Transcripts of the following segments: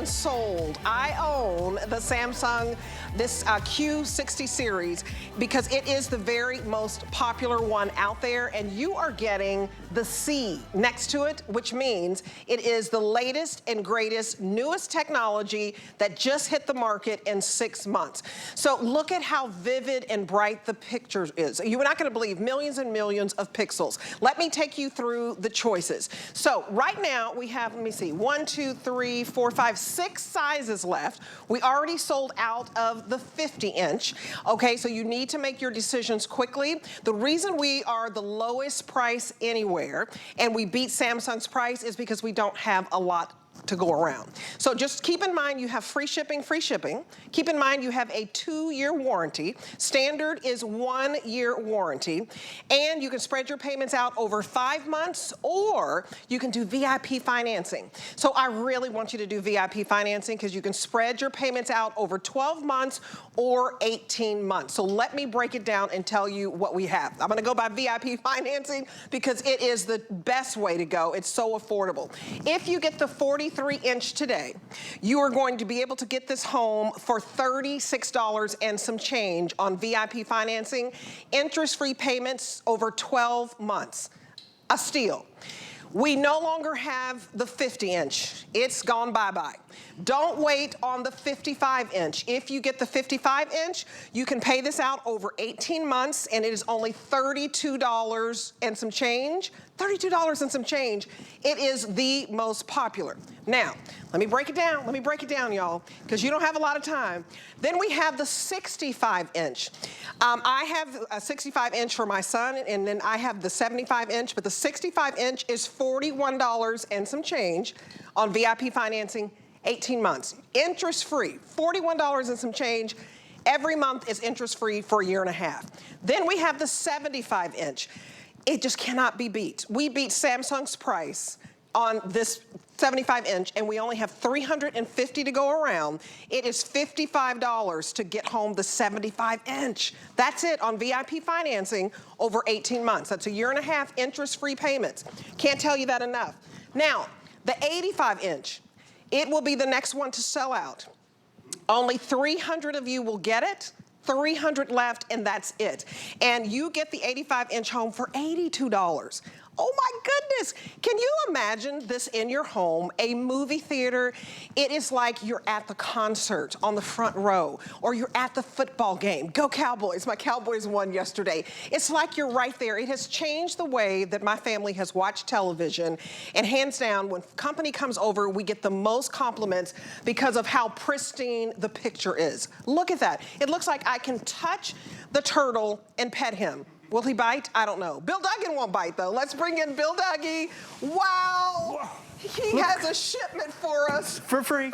one sold. I own the Samsung, this Q60 series, because it is the very most popular one out there, and you are getting the C next to it, which means it is the latest and greatest, newest technology that just hit the market in 6 months. So look at how vivid and bright the picture is. You're not gonna believe millions and millions of pixels. Let me take you through the choices. So right now we have, let me see, 1, 2, 3, 4, 5, 6 sizes left. We already sold out of the 50-inch. Okay, so you need to make your decisions quickly. The reason we are the lowest price anywhere and we beat Samsung's price is because we don't have a lot to go around. So just keep in mind you have free shipping, Keep in mind you have a 2-year warranty. Standard is 1-year warranty. And you can spread your payments out over 5 months, or you can do VIP financing. So I really want you to do VIP financing because you can spread your payments out over 12 months or 18 months. So let me break it down and tell you what we have. I'm gonna go by VIP financing because it is the best way to go. It's so affordable. If you get the 43-inch today, you are going to be able to get this home for $36 and some change on VIP financing, interest-free payments over 12 months. A steal. We no longer have the 50-inch. It's gone bye-bye. Don't wait on the 55-inch. If you get the 55-inch, you can pay this out over 18 months, and it is only $32 and some change. $32 and some change. It is the most popular. Now, let me break it down, y'all, because you don't have a lot of time. Then we have the 65-inch. I have a 65-inch for my son, and then I have the 75-inch, but the 65-inch is $41 and some change on VIP financing, 18 months. Interest-free, $41 and some change. Every month is interest-free for a year and a half. Then we have the 75-inch. It just cannot be beat. We beat Samsung's price on this 75-inch, and we only have 350 to go around. It is $55 to get home the 75-inch. That's it on VIP financing over 18 months. That's a year and a half interest-free payments. Can't tell you that enough. Now, the 85-inch, it will be the next one to sell out. Only 300 of you will get it. 300 left, and that's it. And you get the 85-inch home for $82. Oh my goodness, can you imagine this in your home, a movie theater? It is like you're at the concert on the front row, or you're at the football game. Go Cowboys, my Cowboys won yesterday. It's like you're right there. It has changed the way that my family has watched television, and hands down, when company comes over, we get the most compliments because of how pristine the picture is. Look at that. It looks like I can touch the turtle and pet him. Will he bite? I don't know. Bill Duggan won't bite, though. Let's bring in Bill Duggan. Wow. He has a shipment for us. For free.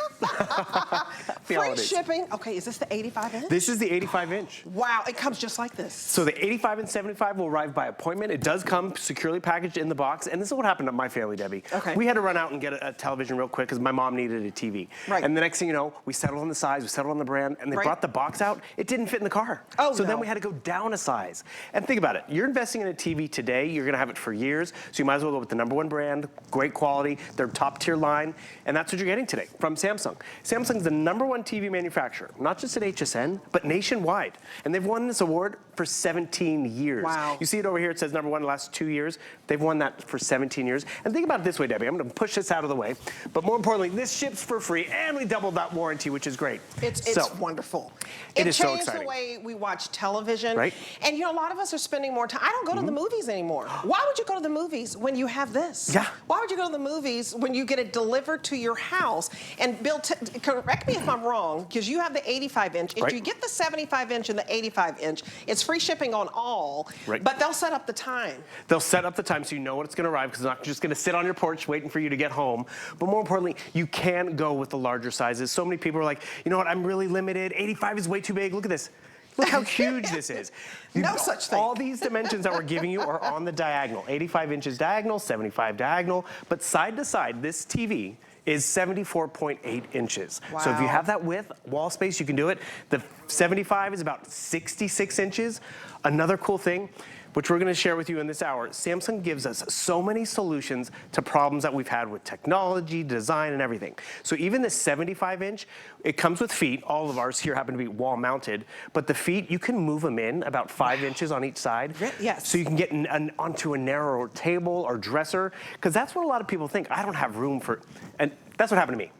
Free shipping. Okay, is this the 85-inch? This is the 85-inch. Wow, it comes just like this. So the 85 and 75 will arrive by appointment. It does come securely packaged in the box, and this is what happened to my family, Debbie. Okay. We had to run out and get a television real quick because my mom needed a TV. Right. And the next thing you know, we settled on the size, we settled on the brand, and they brought the box out. It didn't fit in the car. Oh, so then we had to go down a size. And think about it. You're investing in a TV today. You're going to have it for years, so you might as well go with the #1 brand, great quality, their top-tier line. And that's what you're getting today from Samsung. Samsung's the #1 TV manufacturer, not just at HSN, but nationwide. And they've won this award for 17 years. Wow. You see it over here, it says #1 the last 2 years. They've won that for 17 years. And think about it this way, Debbie. I'm gonna push this out of the way. But more importantly, this ships for free, and we doubled that warranty, which is great. It's wonderful. It is so changed exciting. the way we watch television. Right. And you know, a lot of us are spending more time. I don't go to the movies anymore. Why would you go to the movies when you have this? Yeah. Why would you go to the movies when you get it delivered to your house? And Bill, correct me if I'm wrong, because you have the 85-inch. If you get the 75-inch and the 85-inch, it's free shipping on all, but they'll set up the time. They'll set up the time so you know when it's gonna arrive, because it's not just gonna sit on your porch waiting for you to get home. But more importantly, you can go with the larger sizes. So many people are like, you know what, I'm really limited. 85 is way too big. Look at this. Look how huge this is. No such thing. All these dimensions that we're giving you are on the diagonal. 85 inches diagonal, 75 diagonal, but side to side, this TV is 74.8 inches. Wow. So if you have that width, wall space, you can do it. The 75 is about 66 inches. Another cool thing, which we're gonna share with you in this hour, Samsung gives us so many solutions to problems that we've had with technology, design, and everything. So even the 75-inch, it comes with feet. All of ours here happen to be wall mounted, but the feet, you can move them in about 5 inches on each side. Yes. So you can get onto a narrower table or dresser, because that's what a lot of people think. I don't have room for, and that's what happened to me.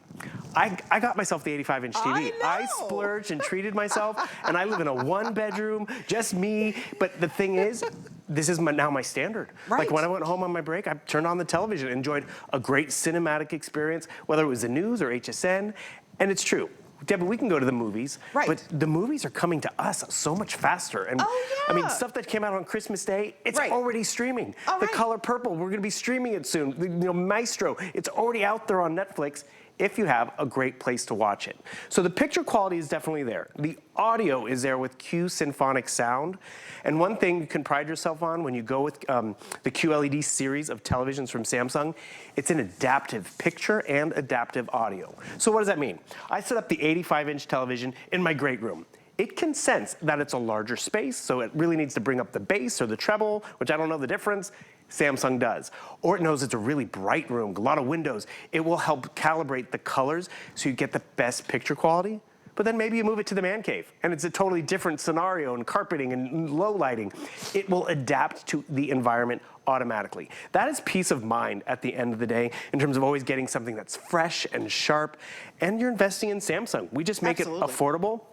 I got myself the 85-inch TV. I splurged and treated myself, and I live in a 1-bedroom, just me. But the thing is, this is now my standard. Right. Like when I went home on my break, I turned on the television, enjoyed a great cinematic experience, whether it was the news or HSN. And it's true. Debbie, we can go to the movies, but the movies are coming to us so much faster. And I mean, stuff that came out on Christmas Day, it's already streaming. The Color Purple, we're gonna be streaming it soon. You know, Maestro, it's already out there on Netflix if you have a great place to watch it. So the picture quality is definitely there. The audio is there with Q Symphonic sound. And one thing you can pride yourself on when you go with the QLED series of televisions from Samsung, it's an adaptive picture and adaptive audio. So what does that mean? I set up the 85-inch television in my great room. It can sense that it's a larger space, so it really needs to bring up the bass or the treble, which I don't know the difference. Samsung does. Or it knows it's a really bright room, a lot of windows. It will help calibrate the colors so you get the best picture quality. But then maybe you move it to the man cave and it's a totally different scenario and carpeting and low lighting. It will adapt to the environment automatically. That is peace of mind at the end of the day in terms of always getting something that's fresh and sharp. And you're investing in Samsung. We just make it affordable.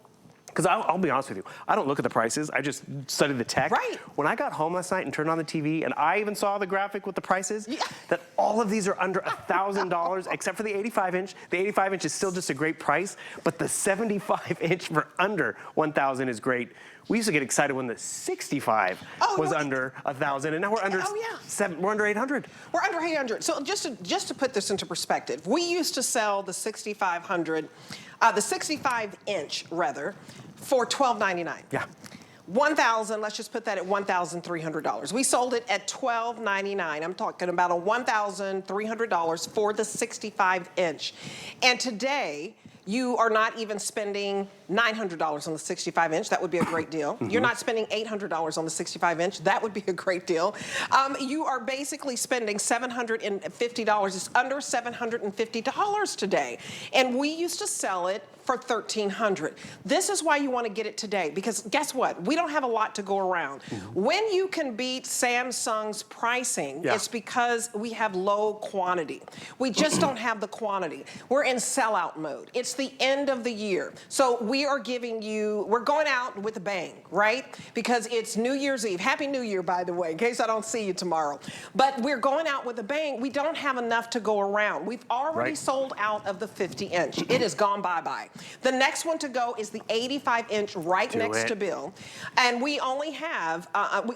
Because I'll be honest with you, I don't look at the prices, I just study the tech. When I got home last night and turned on the TV, and I even saw the graphic with the prices, that all of these are under $1,000, except for the 85-inch. The 85-inch is still just a great price, but the 75-inch for under $1,000 is great. We used to get excited when the 65 was under $1,000, and now we're under we're under 800. We're under 800. So just to put this into perspective, we used to sell the 6500, the 65-inch rather, for $12.99. Yeah. 1,000. Let's just put that at $1,300. We sold it at $12.99. I'm talking about a $1,300 for the 65-inch, and today, you are not even spending $900 on the 65-inch. That would be a great deal. You're not spending $800 on the 65-inch. That would be a great deal. You are basically spending $750. It's under $750 today. And we used to sell it for $1,300. This is why you want to get it today, because guess what? We don't have a lot to go around. When you can beat Samsung's pricing, it's because we have low quantity. We just don't have the quantity. We're in sellout mode. It's the end of the year. So we are giving you, we're going out with a bang, right? Because it's New Year's Eve. Happy New Year, by the way, in case I don't see you tomorrow. But we're going out with a bang. We don't have enough to go around. We've already sold out of the 50-inch. It has gone bye-bye. The next one to go is the 85-inch right next to Bill. And we only have,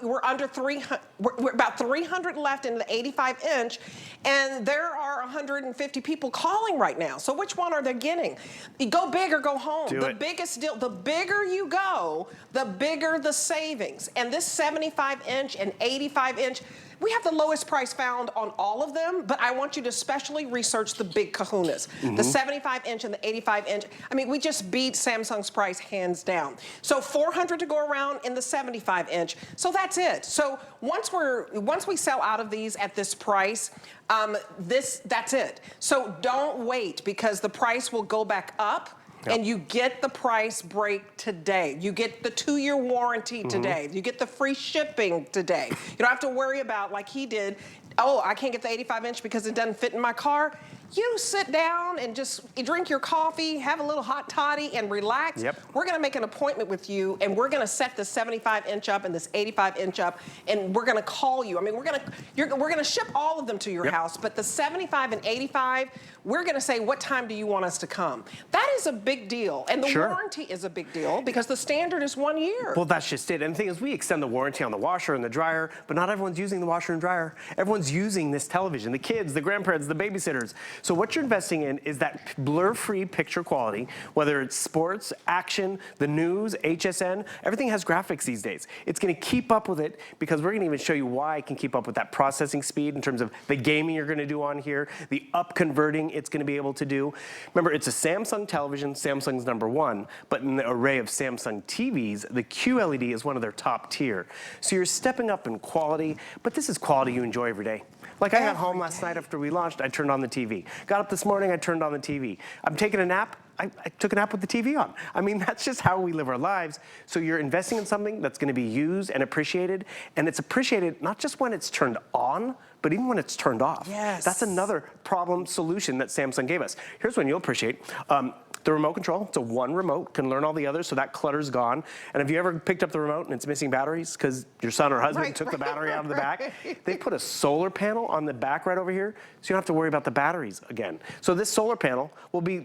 we're under 300, we're about 300 left in the 85-inch, and there are 150 people calling right now. So which one are they getting? You go big or go home. The biggest deal, the bigger you go, the bigger the savings. And this 75-inch and 85-inch, we have the lowest price found on all of them, but I want you to especially research the big kahunas. The 75-inch and the 85-inch. I mean, we just beat Samsung's price hands down. So $400 to go around in the 75-inch. So that's it. So once we sell out of these at this price, that's it. So don't wait, because the price will go back up. And you get the price break today. You get the 2-year warranty today. You get the free shipping today. You don't have to worry about, like he did, oh, I can't get the 85-inch because it doesn't fit in my car. You sit down and just drink your coffee, have a little hot toddy, and relax. We're gonna make an appointment with you, and we're gonna set the 75-inch up and this 85-inch up, and we're gonna call you. I mean, we're gonna ship all of them to your house, but the 75 and 85, we're gonna say, what time do you want us to come? That is a big deal, and the warranty is a big deal, because the standard is 1 year. Well, that's just it. And the thing is, we extend the warranty on the washer and the dryer, but not everyone's using the washer and dryer. Everyone's using this television, the kids, the grandparents, the babysitters. So what you're investing in is that blur-free picture quality, whether it's sports, action, the news, HSN, everything has graphics these days. It's gonna keep up with it because we're gonna even show you why it can keep up with that processing speed in terms of the gaming you're gonna do on here, the up converting it's gonna be able to do. Remember, it's a Samsung television, Samsung's #1, but in the array of Samsung TVs, the QLED is one of their top tier. So you're stepping up in quality, but this is quality you enjoy every day. Like I got home last night after we launched, I turned on the TV. Got up this morning, I turned on the TV. I'm taking a nap, I took a nap with the TV on. I mean, that's just how we live our lives. So you're investing in something that's gonna be used and appreciated, and it's appreciated not just when it's turned on, but even when it's turned off. Yes. That's another problem solution that Samsung gave us. Here's one you'll appreciate. The remote control, it's a one remote, can learn all the others, so that clutter's gone. And have you ever picked up the remote and it's missing batteries because your son or husband took the battery out of the back? They put a solar panel on the back right over here, so you don't have to worry about the batteries again. So this solar panel will be,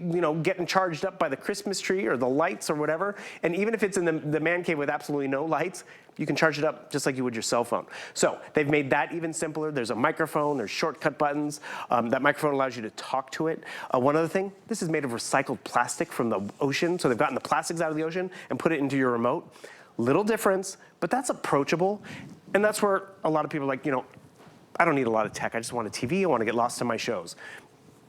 getting charged up by the Christmas tree or the lights or whatever. And even if it's in the man cave with absolutely no lights, you can charge it up just like you would your cell phone. So they've made that even simpler. There's a microphone, there's shortcut buttons. That microphone allows you to talk to it. One other thing, this is made of recycled plastic from the ocean. So they've gotten the plastics out of the ocean and put it into your remote. Little difference, but that's approachable. And that's where a lot of people are like, I don't need a lot of tech. I just want a TV. I want to get lost in my shows.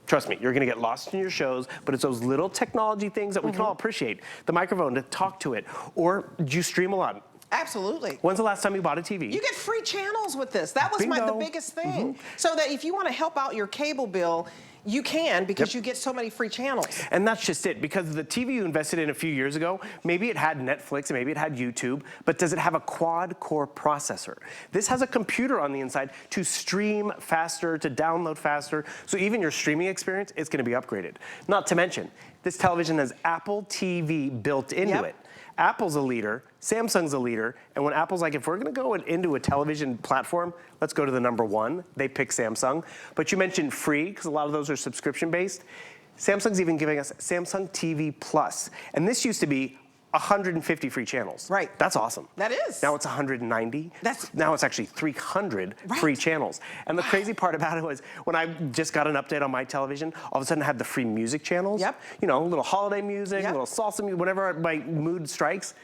Trust me, you're gonna get lost in your shows, but it's those little technology things that we can all appreciate. The microphone to talk to it, or do you stream a lot? Absolutely. When's the last time you bought a TV? You get free channels with this. That was the biggest thing. So that if you want to help out your cable bill, you can, because you get so many free channels. And that's just it, because the TV you invested in a few years ago, maybe it had Netflix and maybe it had YouTube, but does it have a quad-core processor? This has a computer on the inside to stream faster, to download faster, so even your streaming experience is gonna be upgraded. Not to mention, this television has Apple TV built into it. Apple's a leader, Samsung's a leader, and when Apple's like, if we're gonna go into a television platform, let's go to the #1, they pick Samsung. But you mentioned free, because a lot of those are subscription-based. Samsung's even giving us Samsung TV Plus, and this used to be 150 free channels. Right. That's awesome. That is. Now it's 190. Now it's actually 300 free channels. And the crazy part about it was when I just got an update on my television, all of a sudden I had the free music channels. Yep. A little holiday music, a little salsa music, whatever my mood strikes.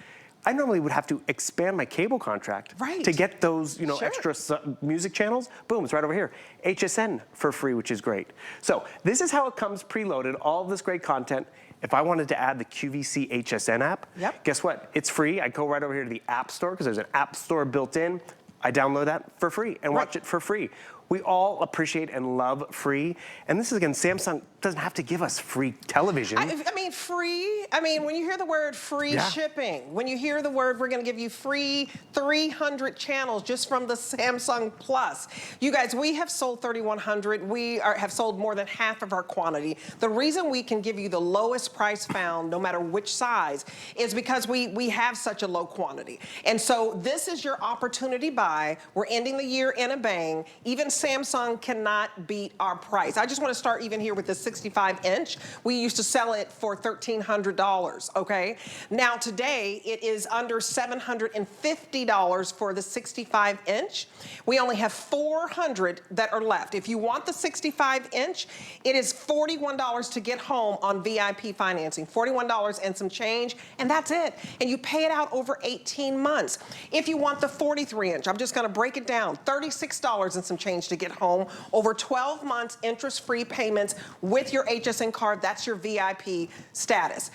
I normally would have to expand my cable contract to get those, extra music channels. Boom, it's right over here. HSN for free, which is great. So this is how it comes preloaded, all of this great content. If I wanted to add the QVC HSN app, guess what? It's free. I go right over here to the App Store, because there's an App Store built in. I download that for free and watch it for free. We all appreciate and love free. And this is, again, Samsung doesn't have to give us free television. I mean, free, when you hear the word free shipping, when you hear the word, we're gonna give you free 300 channels just from the Samsung Plus. You guys, we have sold 3,100. We have sold more than half of our quantity. The reason we can give you the lowest price found, no matter which size, is because we have such a low quantity. And so this is your opportunity buy. We're ending the year in a bang. Even Samsung cannot beat our price. I just want to start even here with the 65-inch. We used to sell it for $1,300, okay? Now today, it is under $750 for the 65-inch. We only have 400 that are left. If you want the 65-inch, it is $41 to get home on VIP financing, $41 and some change, and that's it. And you pay it out over 18 months. If you want the 43-inch, I'm just gonna break it down, $36 and some change to get home, over 12 months interest-free payments with your HSN card. That's your VIP status.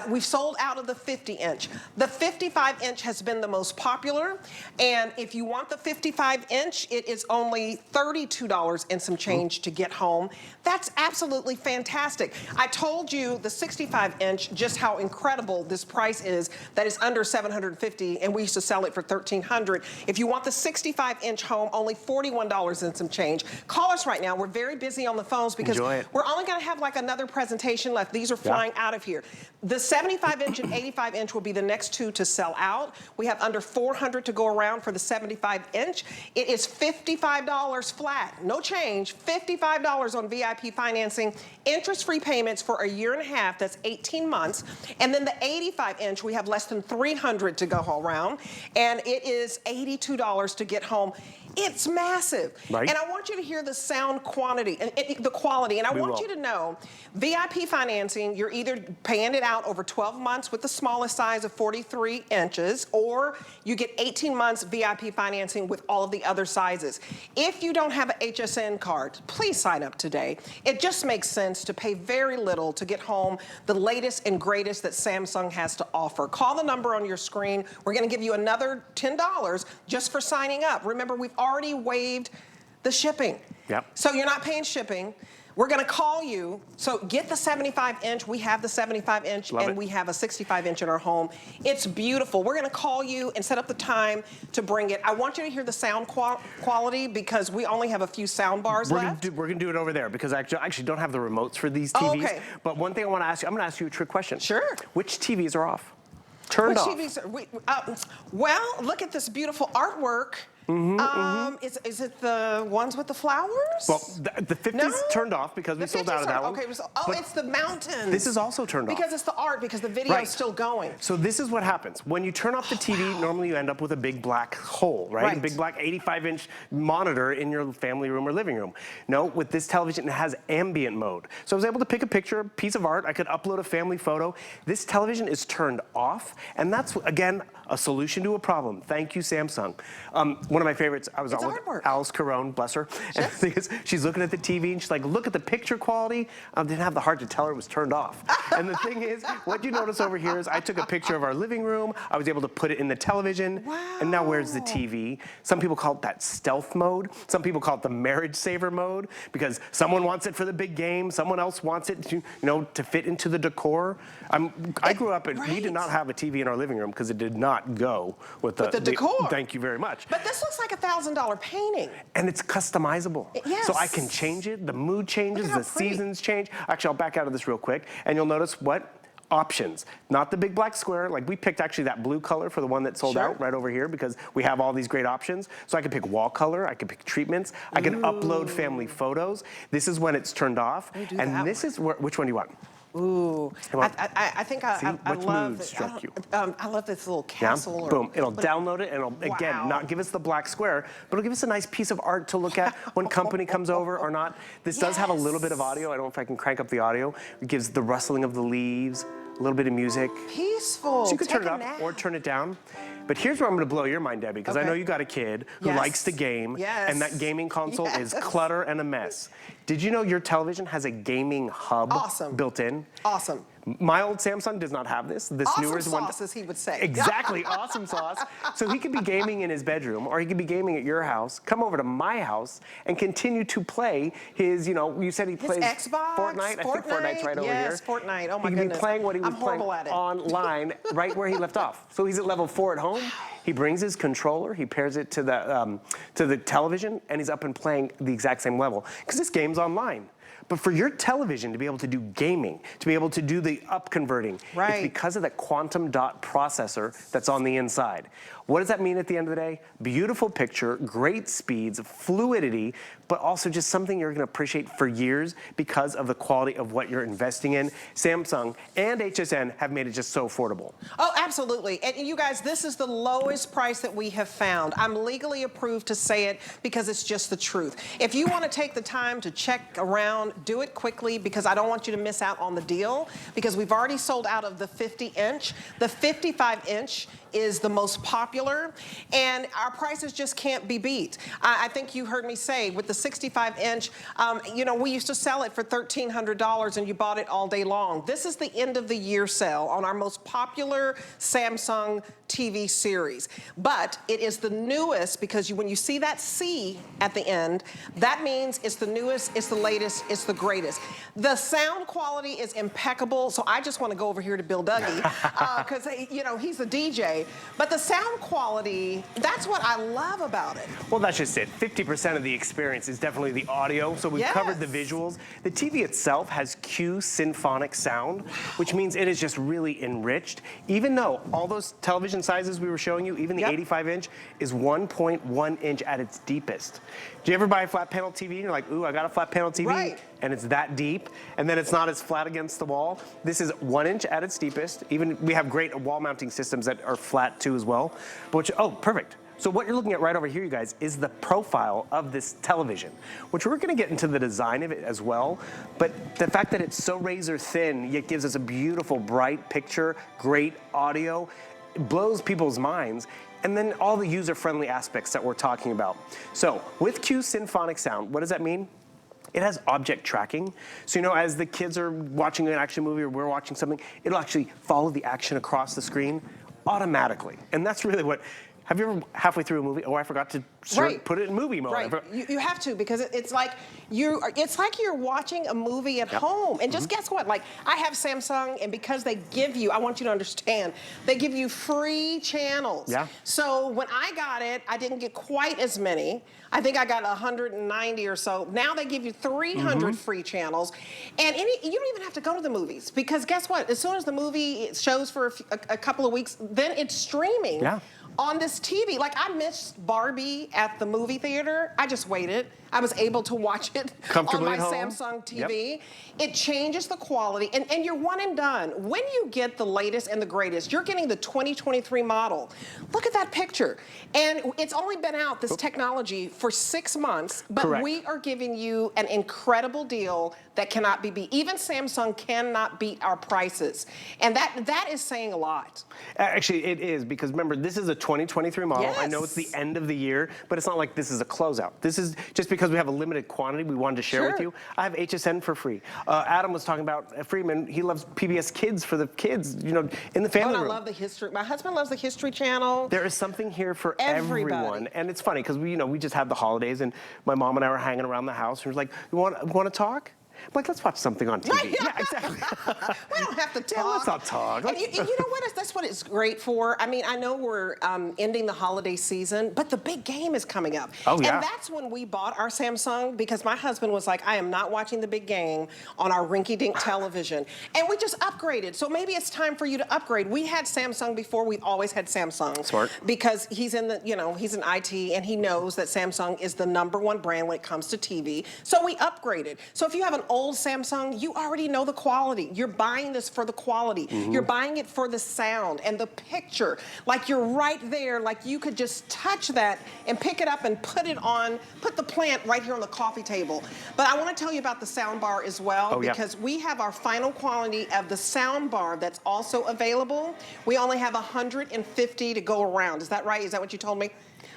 We've sold out of the 50-inch. The 55-inch has been the most popular, and if you want the 55-inch, it is only $32 and some change to get home. That's absolutely fantastic. I told you the 65-inch, just how incredible this price is, that is under $750, and we used to sell it for $1,300. If you want the 65-inch home, only $41 and some change. Call us right now. We're very busy on the phones because we're only gonna have like another presentation left. These are flying out of here. The 75-inch and 85-inch will be the next two to sell out. We have under 400 to go around for the 75-inch. It is $55 flat, no change, $55 on VIP financing, interest-free payments for a year and a half, that's 18 months. And then the 85-inch, we have less than 300 to go around, and it is $82 to get home. It's massive. Right. And I want you to hear the sound quantity, and the quality. And I want you to know, VIP financing, you're either paying it out over 12 months with the smallest size of 43 inches, or you get 18 months VIP financing with all of the other sizes. If you don't have an HSN card, please sign up today. It just makes sense to pay very little to get home the latest and greatest that Samsung has to offer. Call the number on your screen. We're going to give you another $10 just for signing up. Remember, we've already waived the shipping. Yep. So you're not paying shipping. We're going to call you. So get the 75-inch. We have the 75-inch, and we have a 65-inch in our home. It's beautiful. We're going to call you and set up the time to bring it. I want you to hear the sound quality because we only have a few sound bars left. We're going to do it over there because I actually don't have the remotes for these TVs. Oh, okay. But one thing I want to ask you, I'm going to ask you a trick question. Sure. Which TVs are off? Turned off. TVs are, well, look at this beautiful artwork. Is it the ones with the flowers? Well, the 50s turned off because we sold out of that one. Okay, it's the mountains. This is also turned off. Because it's the art, because the video is still going. So this is what happens. When you turn off the TV, normally you end up with a big black hole, right? A big black 85-inch monitor in your family room or living room. No, with this television, it has ambient mode. So I was able to pick a picture, a piece of art. I could upload a family photo. This television is turned off, and that's, again, a solution to a problem. Thank you, Samsung. One of my favorites, I was on with Alice Caron, bless her. And the thing is, she's looking at the TV and she's like, look at the picture quality. I didn't have the heart to tell her it was turned off. And the thing is, what you notice over here is I took a picture of our living room. I was able to put it in the television. Wow. And now where's the TV? Some people call it that stealth mode. Some people call it the marriage saver mode because someone wants it for the big game. Someone else wants it to, to fit into the decor. I grew up and we did not have a TV in our living room because it did not go with the decor. Thank you very much. But this looks like a $1,000 painting. And it's customizable. Yes. So I can change it, the mood changes, the seasons change. Actually, I'll back out of this real quick, and you'll notice what? Options. Not the big black square. Like we picked actually that blue color for the one that sold out right over here because we have all these great options. So I can pick wall color, I can pick treatments, I can upload family photos. This is when it's turned off. And this is which one do you want? Ooh, I think I love mood struck you? I love this little castle. Yeah? Boom, it'll download it and it'll, again, not give us the black square, but it'll give us a nice piece of art to look at when company comes over or not. This does have a little bit of audio. I don't know if I can crank up the audio. It gives the rustling of the leaves, a little bit of music. Peaceful. So you can turn it up or turn it down. But here's where I'm going to blow your mind, Debbie, because I know you got a kid who likes to game, and that gaming console is clutter and a mess. Did you know your television has a gaming hub built in? Awesome. My old Samsung does not have this. This newer one. Awesome sauce, as he would say. Exactly, awesome sauce. So he could be gaming in his bedroom, or he could be gaming at your house, come over to my house, and continue to play his, you said he plays Xbox, Fortnite. I think Fortnite's right over here. Yes, Fortnite. Oh my goodness. He could be playing what he was playing online right where he left off. So he's at level 4 at home. He brings his controller, he pairs it to the television, and he's up and playing the exact same level. Because this game's online. But for your television to be able to do gaming, to be able to do the up-converting, it's because of that quantum dot processor that's on the inside. What does that mean at the end of the day? Beautiful picture, great speeds, fluidity, but also just something you're gonna appreciate for years because of the quality of what you're investing in. Samsung and HSN have made it just so affordable. Oh, absolutely. And you guys, this is the lowest price that we have found. I'm legally approved to say it because it's just the truth. If you wanna take the time to check around, do it quickly because I don't want you to miss out on the deal because we've already sold out of the 50-inch. The 55-inch is the most popular, and our prices just can't be beat. I think you heard me say with the 65-inch, we used to sell it for $1,300 and you bought it all day long. This is the end of the year sale on our most popular Samsung TV series. But it is the newest because when you see that C at the end, that means it's the newest, it's the latest, it's the greatest. The sound quality is impeccable, so I just want to go over here to Bill Dougie because, he's a DJ. But the sound quality, that's what I love about it. Well, that's just it. 50% of the experience is definitely the audio, so we've covered the visuals. The TV itself has Q symphonic sound, which means it is just really enriched. Even though all those television sizes we were showing you, even the 85-inch is 1.1 inch at its deepest. Do you ever buy a flat panel TV and you're like, ooh, I got a flat panel TV? And it's that deep, and then it's not as flat against the wall. This is 1 inch at its deepest. Even we have great wall mounting systems that are flat too as well. But perfect. So what you're looking at right over here, you guys, is the profile of this television, which we're gonna get into the design of it as well. But the fact that it's so razor thin, yet gives us a beautiful, bright picture, great audio, it blows people's minds. And then all the user-friendly aspects that we're talking about. So with Q Symphonic Sound, what does that mean? It has object tracking. So, you know, as the kids are watching an action movie or we're watching something, it'll actually follow the action across the screen automatically. And that's really what, have you ever halfway through a movie, oh, I forgot to put it in movie mode. Right, you have to, because it's like you're watching a movie at home. And just guess what, like I have Samsung, and because they give you, I want you to understand, they give you free channels. Yeah. So when I got it, I didn't get quite as many. I think I got 190 or so. Now they give you 300 free channels. And you don't even have to go to the movies, because guess what, as soon as the movie shows for a couple of weeks, then it's streaming. Yeah. On this TV. Like, I missed Barbie at the movie theater. I just waited. I was able to watch it on my Samsung TV. Yep. It changes the quality, and you're one and done. When you get the latest and the greatest, you're getting the 2023 model. Look at that picture. And it's only been out, this technology, for 6 months, but we are giving you an incredible deal that cannot be beat. Even Samsung cannot beat our prices. And that is saying a lot. Actually, it is, because remember, this is a 2023 model. Yes. I know it's the end of the year, but it's not like this is a closeout. This is just because we have a limited quantity we wanted to share with you. I have HSN for free. Adam was talking about Freeman. He loves PBS Kids for the kids, you know, in the family room. I love the history. My husband loves the History Channel. There is something here for everyone. And it's funny, because we just had the holidays, and my mom and I were hanging around the house, and we were like, you want to talk? I'm like, let's watch something on TV. Yeah, exactly. We don't have to talk. Yeah, let's not talk. And you know what? That's what it's great for. I mean, I know we're ending the holiday season, but the big game is coming up. Oh, yeah. And that's when we bought our Samsung, because my husband was like, I am not watching the big game on our rinky-dink television. And we just upgraded. So maybe it's time for you to upgrade. We had Samsung before. We've always had Samsung. Smart. Because he's in he's in IT, and he knows that Samsung is the #1 brand when it comes to TV. So we upgraded. So if you have an old Samsung, you already know the quality. You're buying this for the quality. You're buying it for the sound and the picture. Like, you're right there. Like, you could just touch that and pick it up and put it on, put the plant right here on the coffee table. But I want to tell you about the sound bar as well, because we have our final quantity of the sound bar that's also available. We only have 150 to go around. Is that right? Is that what you told me?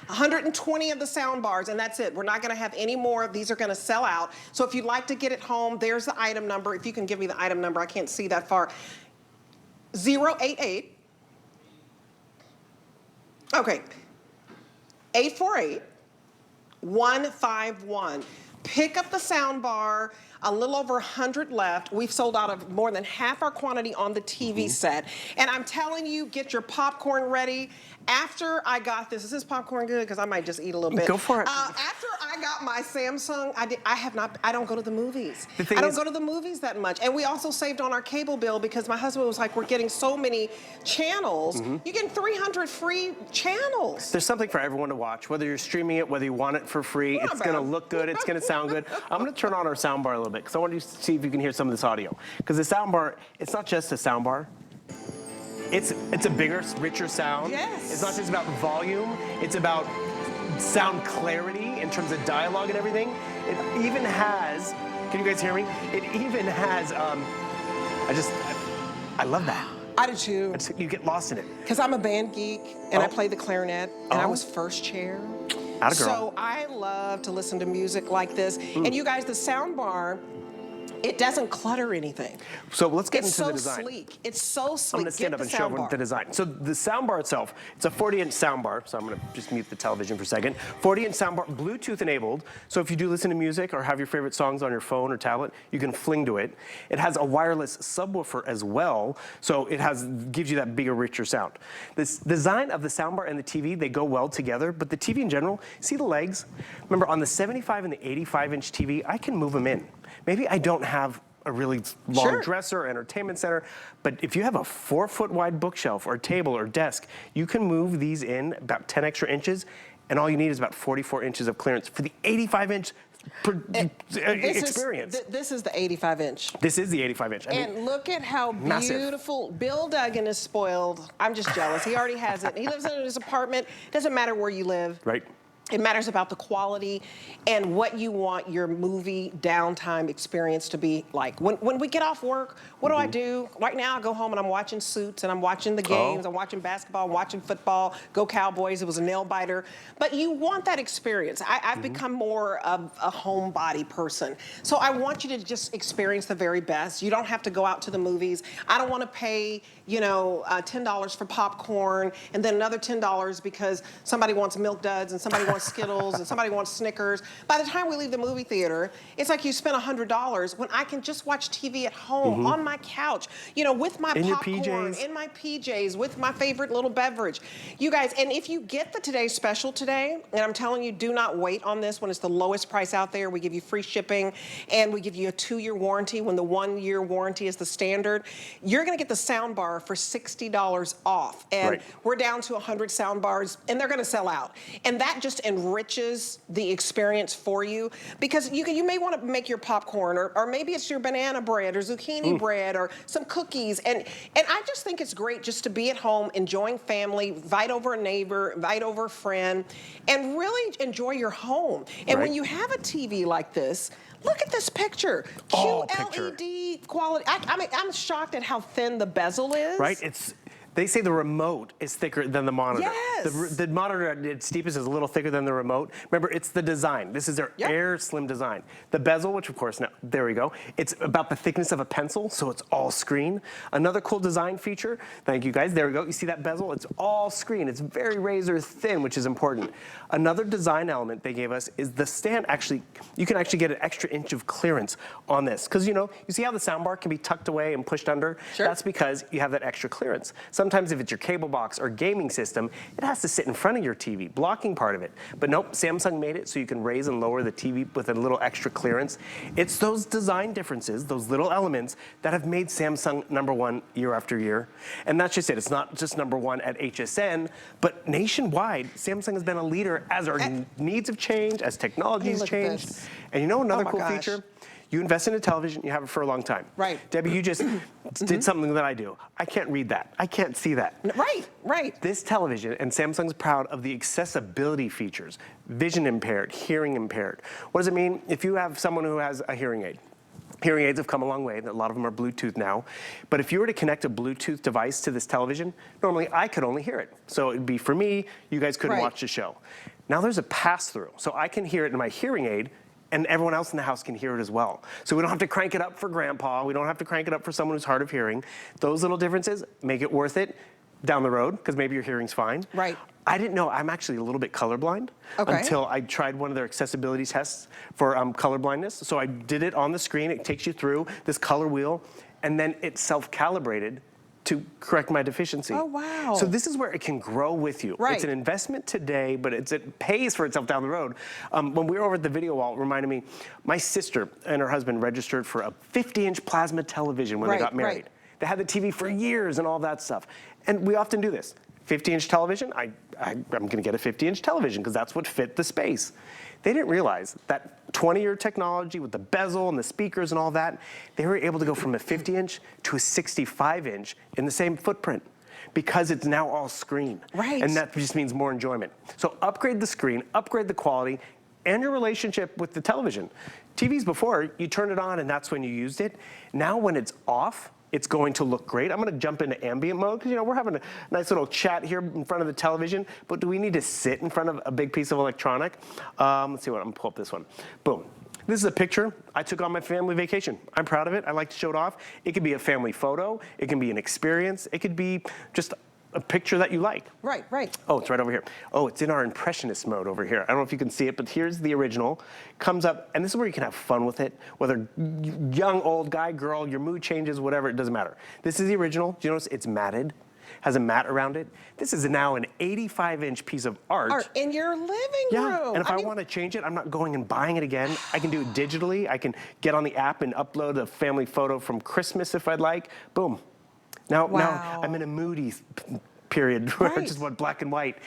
120 of the sound bars, and that's it. We're not going to have any more. These are going to sell out. So if you'd like to get it home, there's the item number. If you can give me the item number, I can't see that far. 088. Okay. 848-151. Pick up the sound bar. A little over 100 left. We've sold out of more than half our quantity on the TV set. And I'm telling you, get your popcorn ready. After I got this, is this popcorn good? Because I might just eat a little bit. Go for it. After I got my Samsung, I don't go to the movies. I don't go to the movies that much. And we also saved on our cable bill, because my husband was like, we're getting so many channels. You're getting 300 free channels. There's something for everyone to watch, whether you're streaming it, whether you want it for free. It's going to look good. It's going to sound good. I'm going to turn on our sound bar a little bit, because I want you to see if you can hear some of this audio. Because the sound bar, it's not just a sound bar. It's a bigger, richer sound. Yes. It's not just about volume. It's about sound clarity in terms of dialogue and everything. It even has, can you guys hear me? It even has, I love that. I do too. You get lost in it. Because I'm a band geek, and I play the clarinet, and I was first chair. Atta girl. So I love to listen to music like this. And you guys, the sound bar, it doesn't clutter anything. So let's get into the design. It's so sleek. I'm going to stand up and show them the design. So the soundbar itself, it's a 40-inch soundbar. So I'm going to just mute the television for a second. 40-inch soundbar, Bluetooth enabled. So if you do listen to music or have your favorite songs on your phone or tablet, you can fling to it. It has a wireless subwoofer as well. So it gives you that bigger, richer sound. This design of the soundbar and the TV, they go well together. But the TV in general, see the legs? Remember, on the 75 and the 85-inch TV, I can move them in. Maybe I don't have a really long dresser or entertainment center, but if you have a 4-foot wide bookshelf or table or desk, you can move these in about 10 extra inches, and all you need is about 44 inches of clearance for the 85-inch experience. This is the 85-inch. This is the 85-inch. And look at how beautiful. Bill Duggan is spoiled. I'm just jealous. He already has it. He lives in his apartment. Doesn't matter where you live. Right. It matters about the quality and what you want your movie downtime experience to be like. When we get off work, what do I do? Right now I go home and I'm watching Suits and I'm watching the games, I'm watching basketball, I'm watching football, go Cowboys, it was a nail biter. But you want that experience. I've become more of a homebody person. So I want you to just experience the very best. You don't have to go out to the movies. I don't want to pay, you know, $10 for popcorn and then another $10 because somebody wants Milk Duds and somebody wants Skittles and somebody wants Snickers. By the time we leave the movie theater, it's like you spent $100 when I can just watch TV at home on my couch, you know, with my popcorn, in my PJs, with my favorite little beverage. You guys, and if you get the Today Special today, and I'm telling you, do not wait on this when it's the lowest price out there. We give you free shipping and we give you a 2-year warranty when the 1-year warranty is the standard. You're gonna get the sound bar for $60 off. And we're down to 100 sound bars and they're gonna sell out. And that just enriches the experience for you because you may want to make your popcorn or maybe it's your banana bread or zucchini bread or some cookies and I just think it's great just to be at home enjoying family, invite over a neighbor, invite over a friend and really enjoy your home. And when you have a TV like this, look at this picture. QLED quality. I'm shocked at how thin the bezel is. Right? They say the remote is thicker than the monitor. Yes. The monitor at its deepest is a little thicker than the remote. Remember, it's the design. This is their Air Slim design. The bezel, which of course, now, there we go. It's about the thickness of a pencil, so it's all screen. Another cool design feature, thank you guys, there we go. You see that bezel? It's all screen. It's very razor thin, which is important. Another design element they gave us is the stand actually, you can actually get an extra inch of clearance on this. Because you know, you see how the soundbar can be tucked away and pushed under? That's because you have that extra clearance. Sometimes if it's your cable box or gaming system, it has to sit in front of your TV, blocking part of it. But nope, Samsung made it so you can raise and lower the TV with a little extra clearance. It's those design differences, those little elements that have made Samsung #1 year after year. And that's just it. It's not just #1 at HSN, but nationwide, Samsung has been a leader as our needs have changed, as technology's changed. And you know another cool feature? You invest in a television, you have it for a long time. Debbie, you just did something that I do. I can't read that. I can't see that. Right. This television, and Samsung's proud of the accessibility features, vision impaired, hearing impaired. What does it mean if you have someone who has a hearing aid? Hearing aids have come a long way. A lot of them are Bluetooth now. But if you were to connect a Bluetooth device to this television, normally I could only hear it. So it'd be for me, you guys couldn't watch the show. Now there's a pass-through. So I can hear it in my hearing aid, and everyone else in the house can hear it as well. So we don't have to crank it up for grandpa. We don't have to crank it up for someone who's hard of hearing. Those little differences make it worth it down the road, because maybe your hearing's fine. I didn't know I'm actually a little bit colorblind until I tried one of their accessibility tests for color blindness. So I did it on the screen. It takes you through this color wheel, and then it self-calibrated to correct my deficiency. So this is where it can grow with you. It's an investment today, but it pays for itself down the road. When we were over at the video wall, it reminded me, my sister and her husband registered for a 50-inch plasma television when they got married. They had the TV for years and all that stuff. And we often do this. 50-inch television, I'm gonna get a 50-inch television because that's what fit the space. They didn't realize that 20-year technology with the bezel and the speakers and all that, they were able to go from a 50-inch to a 65-inch in the same footprint because it's now all screen. And that just means more enjoyment. So upgrade the screen, upgrade the quality, and your relationship with the television. TVs before, you turned it on and that's when you used it. Now when it's off, it's going to look great. I'm gonna jump into ambient mode because, you know, we're having a nice little chat here in front of the television, but do we need to sit in front of a big piece of electronic? Let's see what, I'm gonna pull up this one. Boom. This is a picture I took on my family vacation. I'm proud of it. I like to show it off. It could be a family photo. It can be an experience. It could be just a picture that you like. Oh, it's right over here. Oh, it's in our impressionist mode over here. I don't know if you can see it, but here's the original. Comes up, and this is where you can have fun with it. Whether young, old, guy, girl, your mood changes, whatever, it doesn't matter. This is the original. Do you notice it's matted? Has a mat around it. This is now an 85-inch piece of art. In your living room. And if I want to change it, I'm not going and buying it again. I can do it digitally. I can get on the app and upload a family photo from Christmas if I'd like. Boom. Now I'm in a moody period where I just want black and white.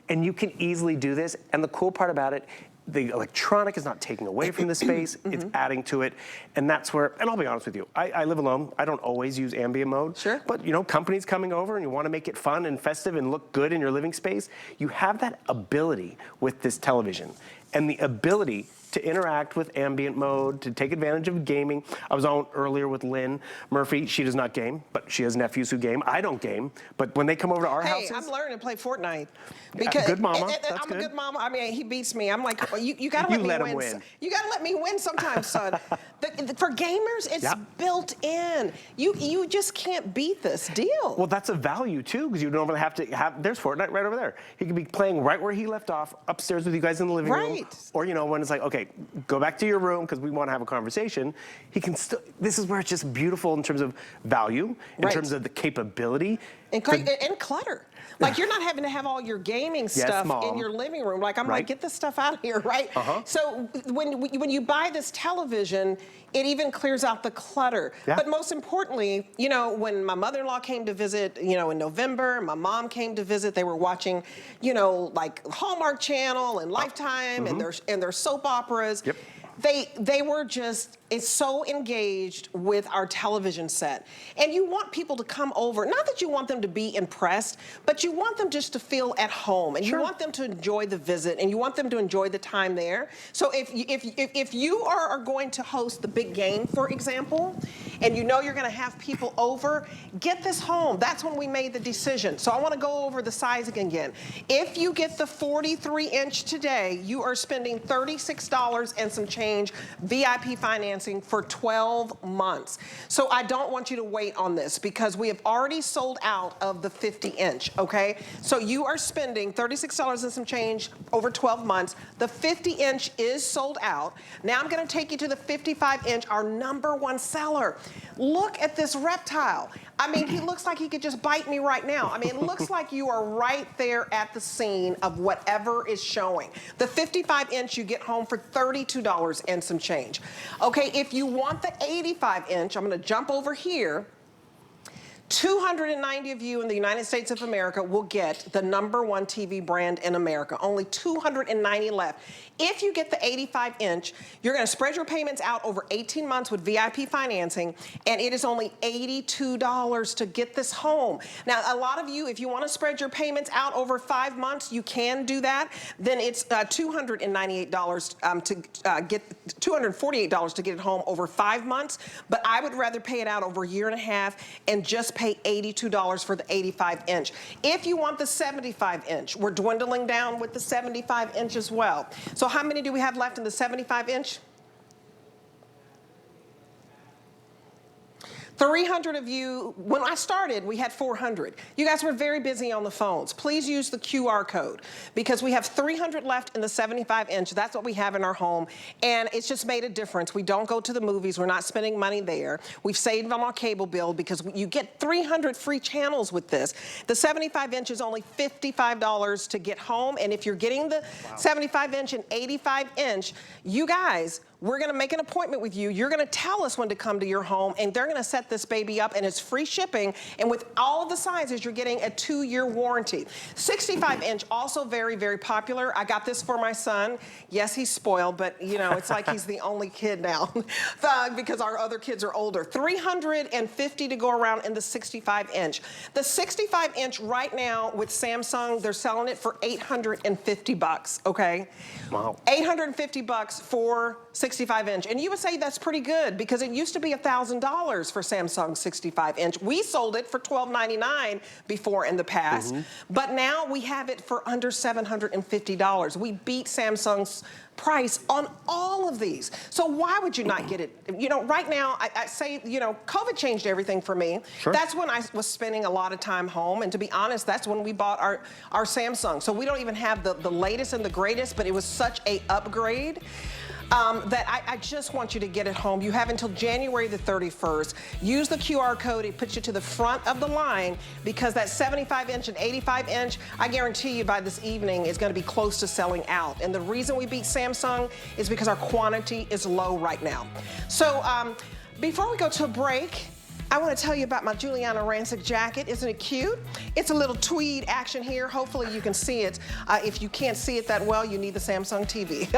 And you can easily do this. And the cool part about it, the electronic is not taking away from the space, it's adding to it. And that's where, and I'll be honest with you, I live alone. I don't always use ambient mode. Sure. But you know, companies coming over and you want to make it fun and festive and look good in your living space, you have that ability with this television. And the ability to interact with ambient mode, to take advantage of gaming. I was on earlier with Lynn Murphy. She does not game, but she has nephews who game. I don't game, but when they come over to our houses. Hey, I'm learning to play Fortnite. Good mama, that's I'm good. a good mama. I mean, he beats me. I'm like, well, you gotta let me let win. him win. You gotta let me win sometimes, son. For gamers, it's built in. You just can't beat this deal. Well, that's a value too, because you normally have to have, there's Fortnite right over there. He could be playing right where he left off, upstairs with you guys in the living room. Or, you know, when it's like, okay, go back to your room because we want to have a conversation, he can still, this is where it's just beautiful in terms of value, in terms of the capability. And clutter. Like, you're not having to have all your gaming stuff in your living room. Like, I'm like, get this stuff out of here, right? So when you buy this television, it even clears out the clutter. But most importantly, you know, when my mother-in-law came to visit, you know, in November, my mom came to visit, they were watching, you know, like Hallmark Channel and Lifetime and their soap operas. They were just so engaged with our television set. And you want people to come over, not that you want them to be impressed, but you want them just to feel at home, and you want them to enjoy the visit, and you want them to enjoy the time there. So if you are going to host the big game, for example, and you know you're gonna have people over, get this home. That's when we made the decision. So I wanna go over the sizing again. If you get the 43-inch today, you are spending $36 and some change VIP financing for 12 months. So I don't want you to wait on this because we have already sold out of the 50-inch, okay? So you are spending $36 and some change over 12 months. The 50-inch is sold out. Now I'm gonna take you to the 55-inch, our #1 seller. Look at this reptile. I mean, he looks like he could just bite me right now. I mean, it looks like you are right there at the scene of whatever is showing. The 55-inch you get home for $32 and some change. Okay, if you want the 85-inch, I'm gonna jump over here. 290 of you in the United States of America will get the #1 TV brand in America. Only 290 left. If you get the 85-inch, you're gonna spread your payments out over 18 months with VIP financing, and it is only $82 to get this home. Now, a lot of you, if you wanna spread your payments out over 5 months, you can do that. Then it's $298 to get, $248 to get it home over 5 months, but I would rather pay it out over a year and a half and just pay $82 for the 85-inch. If you want the 75-inch, we're dwindling down with the 75-inch as well. So how many do we have left in the 75-inch? 300 of you, when I started, we had 400. You guys were very busy on the phones. Please use the QR code because we have 300 left in the 75-inch. That's what we have in our home, and it's just made a difference. We don't go to the movies. We're not spending money there. We've saved on our cable bill because you get 300 free channels with this. The 75-inch is only $55 to get home, and if you're getting the 75-inch and 85-inch, you guys, we're gonna make an appointment with you. You're gonna tell us when to come to your home, and they're gonna set this baby up, and it's free shipping. And with all of the sizes, you're getting a 2-year warranty. 65-inch, also very, very popular. I got this for my son. Yes, he's spoiled, but you know, it's like he's the only kid now because our other kids are older. 350 to go around in the 65-inch. The 65-inch right now with Samsung, they're selling it for $850, okay? Wow. $850 for 65-inch, and you would say that's pretty good because it used to be $1,000 for Samsung 65-inch. We sold it for $1,299 before in the past, but now we have it for under $750. We beat Samsung's price on all of these. So why would you not get it? You know, right now, I say, you know, COVID changed everything for me. That's when I was spending a lot of time home, and to be honest, that's when we bought our Samsung. So we don't even have the latest and the greatest, but it was such a upgrade. That I just want you to get it home. You have until January the 31st. Use the QR code. It puts you to the front of the line because that 75-inch and 85-inch, I guarantee you by this evening, is going to be close to selling out. And the reason we beat Samsung is because our quantity is low right now. So before we go to a break, I want to tell you about my Giuliana Rancic jacket. Isn't it cute? It's a little tweed action here. Hopefully you can see it. If you can't see it that well, you need the Samsung TV.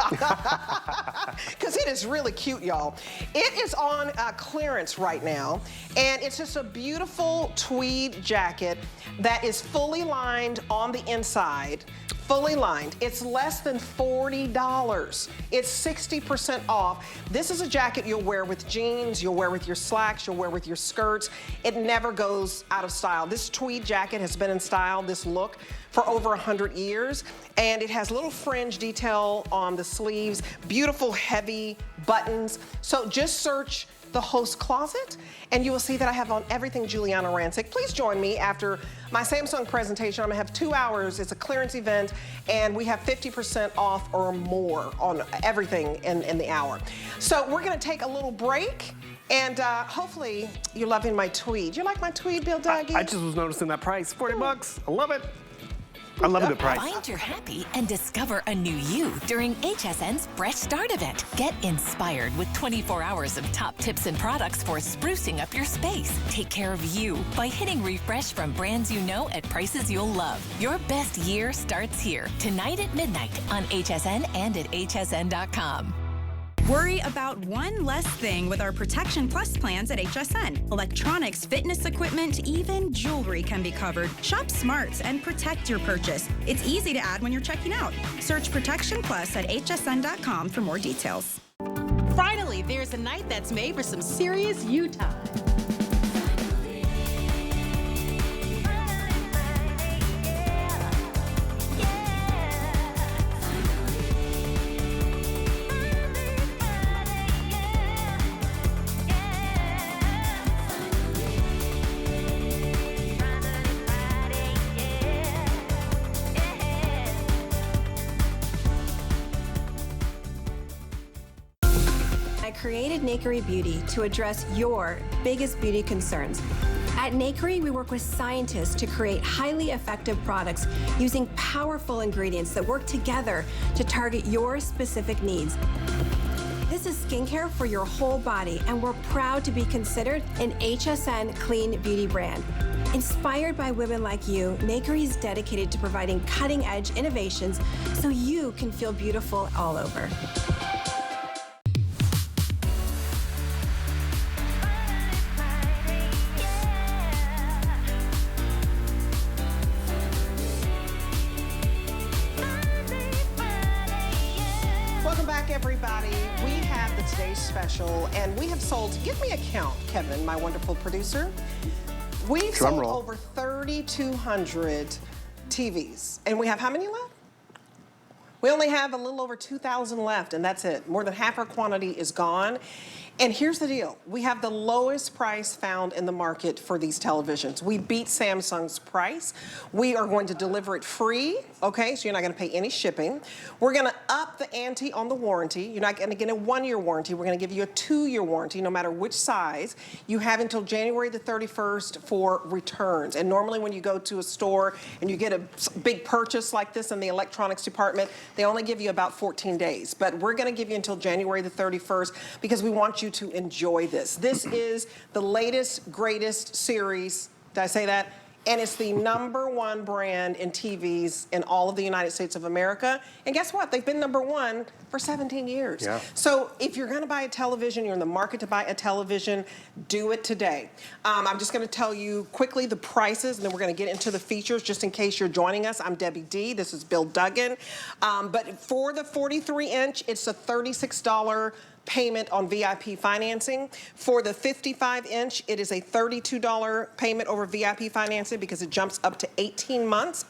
Because it is really cute, y'all. It is on clearance right now, and it's just a beautiful tweed jacket that is fully lined on the inside. Fully lined. It's less than $40. It's 60% off. This is a jacket you'll wear with jeans, you'll wear with your slacks, you'll wear with your skirts. It never goes out of style. This tweed jacket has been in style, this look, for over 100 years. And it has little fringe detail on the sleeves, beautiful heavy buttons. So just search the host closet, and you will see that I have on everything Giuliana Rancic. Please join me after my Samsung presentation. I'm gonna have 2 hours. It's a clearance event, and we have 50% off or more on everything in the hour. So we're gonna take a little break, and hopefully you're loving my tweed. You like my tweed, Bill Dougie? I just was noticing that price, 40 bucks. I love it. I love a good price. Find your happy and discover a new you during HSN's Fresh Start event. Get inspired with 24 hours of top tips and products for sprucing up your space. Take care of you by hitting refresh from brands you know at prices you'll love. Your best year starts here, tonight at midnight on HSN and at hsn.com. Worry about one less thing with our Protection Plus plans at HSN. Electronics, fitness equipment, even jewelry can be covered. Shop smart and protect your purchase. It's easy to add when you're checking out. Search Protection Plus at hsn.com for more details. Finally, there's a night that's made for some serious you time. I created Nakery Beauty to address your biggest beauty concerns. At Nakery, we work with scientists to create highly effective products using powerful ingredients that work together to target your specific needs. This is skincare for your whole body, and we're proud to be considered an HSN clean beauty brand. Inspired by women like you, Nakery is dedicated to providing cutting-edge innovations so you can feel beautiful all over. Welcome back, everybody. We have the Today's Special, and we have sold, give me a count, Kevin, my wonderful producer. We've sold over 3,200 TVs. And we have how many left? We only have a little over 2,000 left, and that's it. More than half our quantity is gone. And here's the deal. We have the lowest price found in the market for these televisions. We beat Samsung's price. We are going to deliver it free, okay? So you're not gonna pay any shipping. We're gonna up the ante on the warranty. You're not gonna get a 1-year warranty. We're gonna give you a 2-year warranty, no matter which size. You have until January the 31st for returns. And normally when you go to a store and you get a big purchase like this in the electronics department, they only give you about 14 days. But we're gonna give you until January the 31st because we want you to enjoy this. This is the latest, greatest series. Did I say that? And it's the #1 brand in TVs in all of the United States of America. And guess what? They've been #1 for 17 years. Yeah. So if you're gonna buy a television, you're in the market to buy a television, do it today. I'm just gonna tell you quickly the prices, and then we're gonna get into the features just in case you're joining us. I'm Debbie D, this is Bill Duggan. But for the 43-inch, it's a $36 payment on VIP financing. For the 55-inch, it is a $32 payment over VIP financing because it jumps up to 18 months.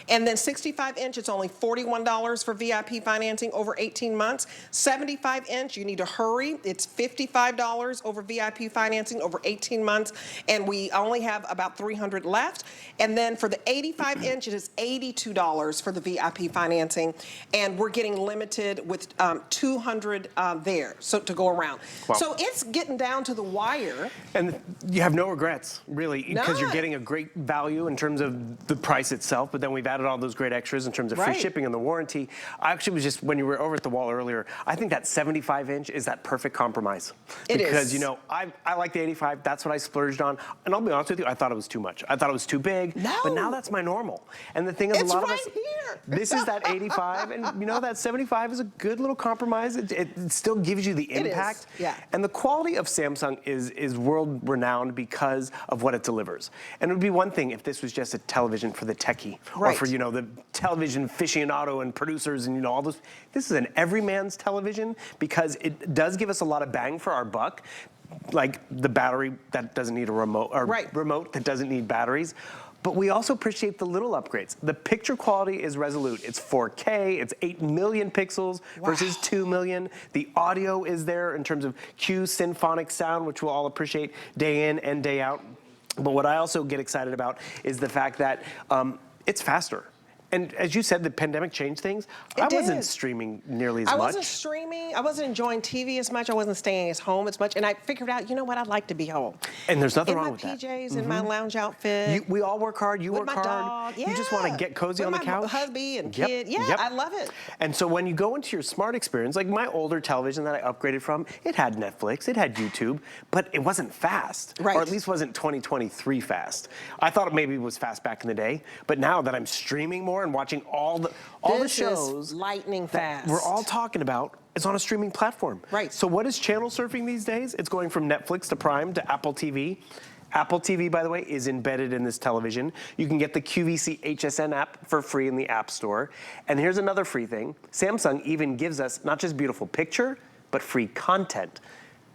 And then 65-inch, it's only $41 for VIP financing over 18 months. 75-inch, you need to hurry. It's $55 over VIP financing over 18 months. And we only have about 300 left. And then for the 85-inch, it is $82 for the VIP financing. And we're getting limited with 200 there, so to go around. Wow. So it's getting down to the wire. And you have no regrets, really, because you're None. getting a great value in terms of the price itself, but then we've added added all those great extras in terms of free Right. shipping and the warranty. I actually was just, when you were over at the wall earlier, I think that 75-inch is that perfect compromise. It because, is. you know, I like the 85. That's what I splurged on. And I'll be honest with you, I thought it was too much. I thought it was too big. No. But now that's my normal. And the thing is, It's a lot right of us, here. this is that 85, and you know, that 75 is a good little compromise. It still gives you the It is, impact. yeah. And the quality of Samsung is world-renowned because of what it delivers. And it would be one thing if this was just a television for the techie, or Right. for, you know, the television aficionado and producers and, you know, all those. This is an everyman's television because it does give us a lot of bang for our buck, like the battery that doesn't need a remote, or Right. remote that doesn't need batteries. But we also appreciate the little upgrades. The picture quality is resolute. It's 4K, it's 8 million pixels versus 2 million. The audio is there in terms of Q symphonic sound, which we'll all appreciate day in and day out. But what I also get excited about is the fact that it's faster. And as you said, the pandemic changed things. I wasn't did. streaming nearly as I much. wasn't streaming. I wasn't enjoying TV as much. I wasn't staying at home as much. And I figured out, you know what? I'd like to be home. And there's nothing in wrong my with that. PJs, in my lounge outfit. We all work hard. You with work my hard. dog. You just want to Yeah. get cozy with on the couch. my hubby and Yep, kid. Yeah, yep. I love it. And so when you go into your smart experience, like my older television that I upgraded from, it had Netflix, it had YouTube, but it wasn't fast. Right. Or at least wasn't 2023 fast. I thought it maybe was fast back in the day, but now that I'm streaming more and watching all the This shows is lightning that fast. we're all talking about, is on a streaming platform. Right. So what is channel surfing these days? It's going from Netflix to Prime to Apple TV. Apple TV, by the way, is embedded in this television. You can get the QVC HSN app for free in the App Store. And here's another free thing. Samsung even gives us not just beautiful picture, but free content.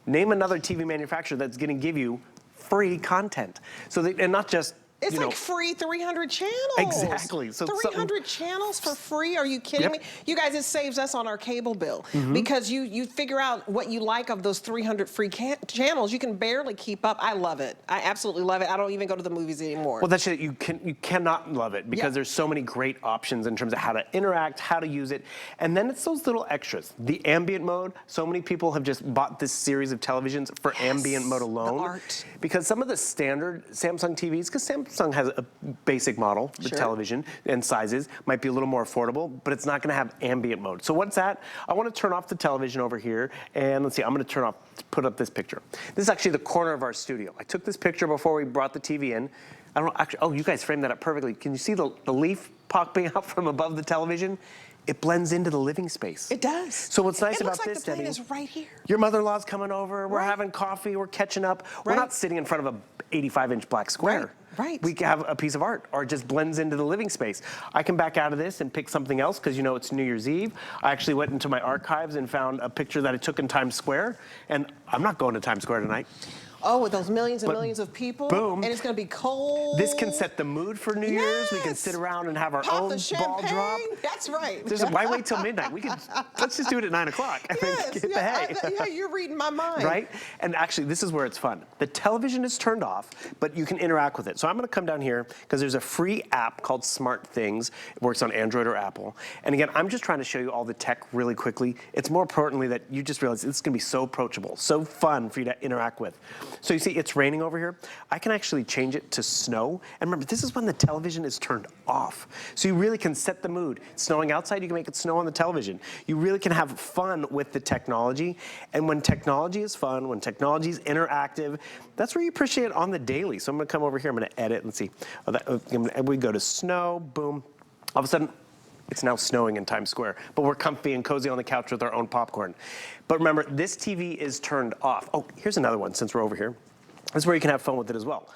Name another TV manufacturer that's going to give you free content. So and not just, It's you like know, free 300 channels. Exactly. So 300 channels for free? Are you kidding Yep. me? You guys, it saves us on our cable bill because you figure out what you like of those 300 free channels. You can barely keep up. I love it. I absolutely love it. I don't even go to the movies anymore. well, that's it. You cannot love it because Yeah. there's so many great options in terms of how to interact, how to use it, and then it's those little extras. The ambient mode. So many people have just bought this series of televisions for ambient mode alone. the art. Because some of the standard Samsung TVs, because Samsung has a basic model, the Sure. television and sizes, might be a little more affordable, but it's not going to have ambient mode. So what's that? I want to turn off the television over here, and let's see. I'm going to put up this picture. This is actually the corner of our studio. I took this picture before we brought the TV in. I don't know, actually, oh, you guys framed that up perfectly. Can you see the leaf popping out from above the television? It blends into the living space. It does. So what's nice it about looks like this, the plane Debbie, is right here. your mother-in-law's coming over, we're Right. having coffee, we're catching up. We're Right. not sitting in front of a 85-inch black square. Right. We can have a piece of art, or it just blends into the living space. I can back out of this and pick something else, because you know it's New Year's Eve. I actually went into my archives and found a picture that I took in Times Square, and I'm not going to Times Square tonight. Oh, with those millions and But millions of people. boom. And it's going to be cold. This can set the mood for New Year's. We can Yes. sit around and have our Pop own the ball champagne. drop. That's right. Why wait till midnight? Let's just do it at 9 o'clock. I think, Yes, hit the yeah, hay. yeah, you're reading my mind. Right? And actually, this is where it's fun. The television is turned off, but you can interact with it. So I'm going to come down here because there's a free app called Smart Things. It works on Android or Apple. And again, I'm just trying to show you all the tech really quickly. It's more importantly that you just realize it's going to be so approachable, so fun for you to interact with. So you see, it's raining over here. I can actually change it to snow. And remember, this is when the television is turned off. So you really can set the mood. It's snowing outside, you can make it snow on the television. You really can have fun with the technology. And when technology is fun, when technology is interactive, that's where you appreciate it on the daily. So I'm going to come over here. I'm going to edit and see. We go to snow, boom. All of a sudden, it's now snowing in Times Square, but we're comfy and cozy on the couch with our own popcorn. But remember, this TV is turned off. Oh, here's another one since we're over here. This is where you can have fun with it as well.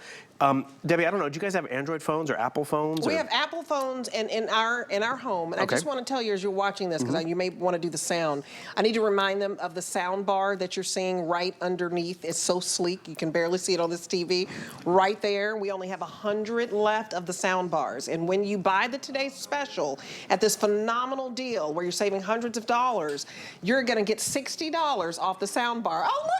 Debbie, I don't know, do you guys have Android phones or Apple phones? We have Apple phones in our home, and I just want to tell you as you're watching this, because you may want to do the sound, I need to remind them of the sound bar that you're seeing right underneath. It's so sleek, you can barely see it on this TV. Right there, we only have 100 left of the sound bars, and when you buy the Today's Special at this phenomenal deal where you're saving hundreds of dollars, you're going to get $60 off the sound bar. Oh, look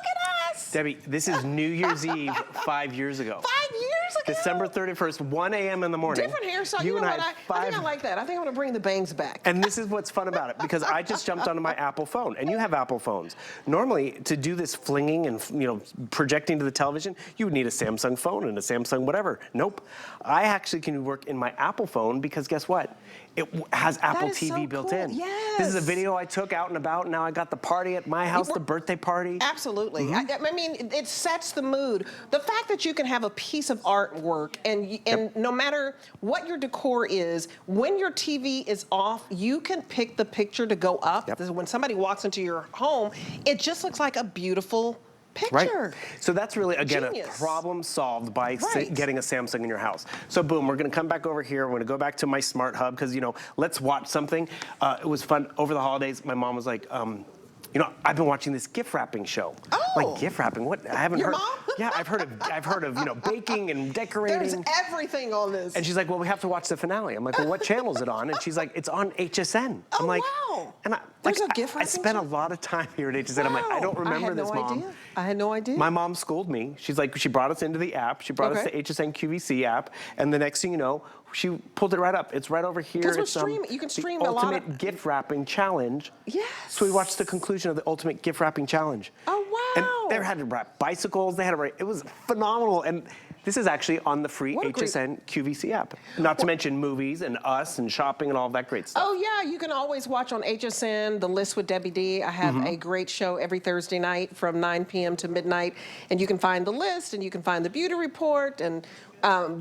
at us! Debbie, this is New Year's Eve 5 years ago. 5 years again. December 31st, 1 a.m. in the morning. Different hairstyle. You know and what? I think I like that. I think I'm going to bring the bangs back. And this is what's fun about it, because I just jumped onto my Apple phone, and you have Apple phones. Normally, to do this flinging and projecting to the television, you would need a Samsung phone and a Samsung whatever. Nope. I actually can work in my Apple phone because guess what? It has Apple TV built in. Yes. This is a video I took out and about. Now I got the party at my house, the birthday party. Absolutely. I mean, it sets the mood. The fact that you can have a piece of artwork and no matter what your decor is, when your TV is off, you can pick the picture to go up. When somebody walks into your home, it just looks like a beautiful picture. Right. So that's really, again, Genius. a problem solved by getting a Samsung in your house. So boom, we're gonna come back over here. We're gonna go back to my smart hub because, let's watch something. It was fun over the holidays. My mom was like, I've been watching this gift wrapping show. Oh. Like gift wrapping? What? I haven't Your heard. mom? Yeah, I've heard of baking and decorating. There's everything on this. And she's like, well, we have to watch the finale. I'm like, well, what channel is it on? And she's like, it's on HSN. I'm like, wow. And There's a gift I wrapping spent show? a lot of time here at HSN. I'm like, I don't remember this, Mom. I had no idea. My mom schooled me. She's like, she brought us into the app. She brought us the HSN QVC app. And the next thing you know, she pulled it right up. It's right over here. Because It's you can stream the a lot Ultimate Gift Wrapping Challenge. Yes. So we watched the conclusion of the Ultimate Gift Wrapping Challenge. Oh, wow. And they had to wrap bicycles. They had to wrap, it was phenomenal. And this is actually on the free HSN QVC app. Not to mention movies and us and shopping and all of that great stuff. Oh, yeah. You can always watch on HSN, The List with Debbie D. I have a great show every Thursday night from 9 p.m. to midnight. And you can find The List, and you can find The Beauty Report, and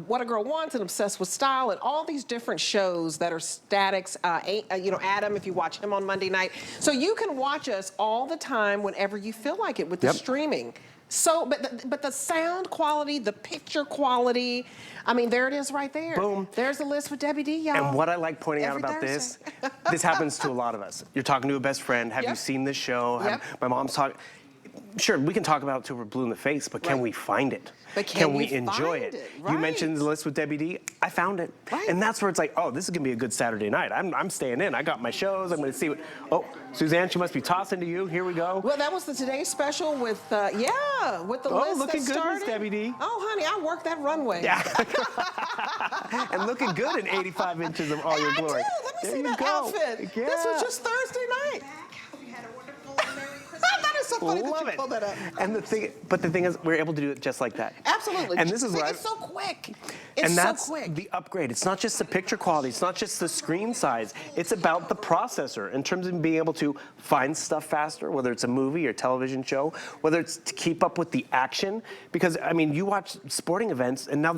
What a Girl Wants, and Obsessed with Style, and all these different shows that are statics. Adam, if you watch him on Monday night. So you can watch us all the time whenever you feel like it with the streaming. So, but the sound quality, the picture quality, I mean, there it is right there. Boom. There's The List with Debbie D, y'all. And what I like pointing out Every about Thursday. this happens to a lot of us. You're talking to a best friend. Have you seen this show? My mom's talking. Sure, we can talk about it till we're blue in the face, but can we find it? But can we you enjoy find it? it? You mentioned The List with Debbie D. I found it. And that's where it's like, oh, this is going to be a good Saturday night. I'm staying in. I got my shows. I'm going to see what... Oh, Suzanne, she must be tossing to you. Here we go. Well, that was the Today Special with, with the list looking that good, started. Miss Debbie D. Oh, honey, I worked that runway. Yeah. And looking good in 85 inches of all your glory. I do. Let me there see that outfit. Yeah. This was just Thursday night. That is so funny that you pulled that up. And the thing is, we're able to do it just like that. Absolutely. And this is why it's so quick. And that's the upgrade. It's not just the picture quality. It's not just the screen size. It's about the processor in terms of being able to find stuff faster, whether it's a movie or television show, whether it's to keep up with the action. Because, I mean, you watch sporting events, and now,